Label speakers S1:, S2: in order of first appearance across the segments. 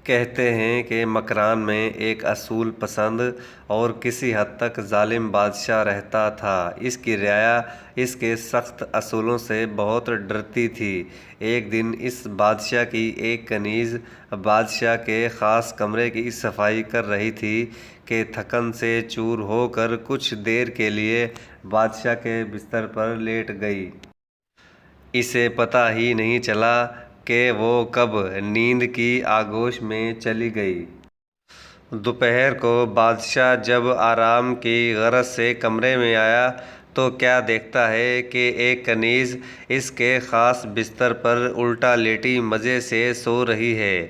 S1: کہتے ہیں کہ مکران میں ایک اصول پسند اور کسی حد تک ظالم بادشاہ رہتا تھا۔ اس کی رعایا اس کے سخت اصولوں سے بہت ڈرتی تھی۔ ایک دن اس بادشاہ کی ایک کنیز بادشاہ کے خاص کمرے کی صفائی کر رہی تھی کہ تھکن سے چور ہو کر کچھ دیر کے لیے بادشاہ کے بستر پر لیٹ گئی۔ اسے پتہ ہی نہیں چلا کہ وہ کب نیند کی آغوش میں چلی گئی۔ دوپہر کو بادشاہ جب آرام کی غرض سے کمرے میں آیا تو کیا دیکھتا ہے کہ ایک کنیز اس کے خاص بستر پر الٹا لیٹی مزے سے سو رہی ہے۔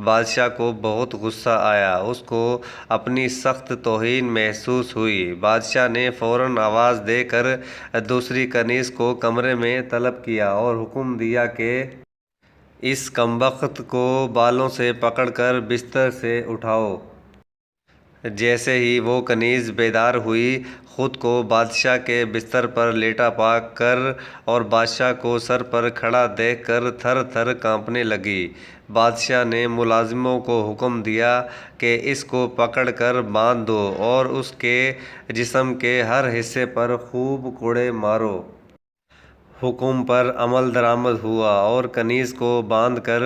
S1: بادشاہ کو بہت غصہ آیا۔ اس کو اپنی سخت توہین محسوس ہوئی۔ بادشاہ نے فوراً آواز دے کر دوسری کنیز کو کمرے میں طلب کیا اور حکم دیا کہ اس کمبخت کو بالوں سے پکڑ کر بستر سے اٹھاؤ۔ جیسے ہی وہ کنیز بیدار ہوئی، خود کو بادشاہ کے بستر پر لیٹا پا کر اور بادشاہ کو سر پر کھڑا دیکھ کر تھر تھر کانپنے لگی۔ بادشاہ نے ملازموں کو حکم دیا کہ اس کو پکڑ کر باندھ دو اور اس کے جسم کے ہر حصے پر خوب کوڑے مارو۔ حکم پر عمل درآمد ہوا اور کنیز کو باندھ کر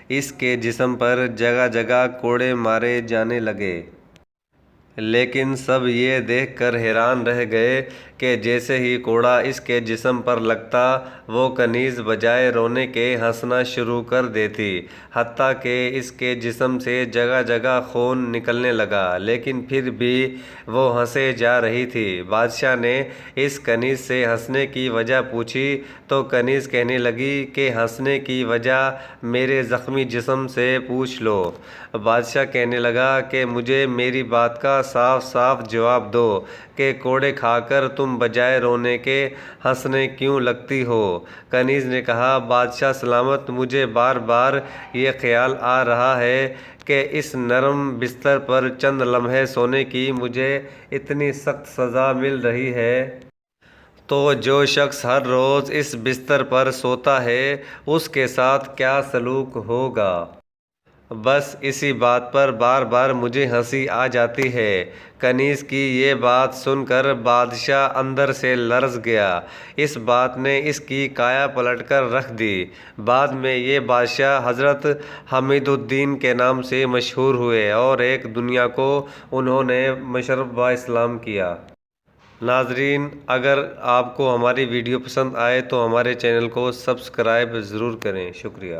S1: اس کے جسم پر جگہ جگہ کوڑے مارے جانے لگے۔ لیکن سب یہ دیکھ کر حیران رہ گئے کہ جیسے ہی کوڑا اس کے جسم پر لگتا، وہ کنیز بجائے رونے کے ہنسنا شروع کر دیتی، حتیٰ کہ اس کے جسم سے جگہ جگہ خون نکلنے لگا، لیکن پھر بھی وہ ہنسے جا رہی تھی۔ بادشاہ نے اس کنیز سے ہنسنے کی وجہ پوچھی تو کنیز کہنے لگی کہ ہنسنے کی وجہ میرے زخمی جسم سے پوچھ لو۔ بادشاہ کہنے لگا کہ مجھے میری بات کا صاف صاف جواب دو کہ کوڑے کھا کر تم بجائے رونے کے ہنسنے کیوں لگتی ہو؟ کنیز نے کہا، بادشاہ سلامت، مجھے بار بار یہ خیال آ رہا ہے کہ اس نرم بستر پر چند لمحے سونے کی مجھے اتنی سخت سزا مل رہی ہے۔ تو جو شخص ہر روز اس بستر پر سوتا ہے اس کے ساتھ کیا سلوک ہوگا؟ بس اسی بات پر بار بار مجھے ہنسی آ جاتی ہے۔ کنیز کی یہ بات سن کر بادشاہ اندر سے لرز گیا۔ اس بات نے اس کی کایا پلٹ کر رکھ دی۔ بعد میں یہ بادشاہ حضرت حمید الدین کے نام سے مشہور ہوئے اور ایک دنیا کو انہوں نے مشرف با اسلام کیا۔ ناظرین، اگر آپ کو ہماری ویڈیو پسند آئے تو ہمارے چینل کو سبسکرائب ضرور کریں۔ شکریہ۔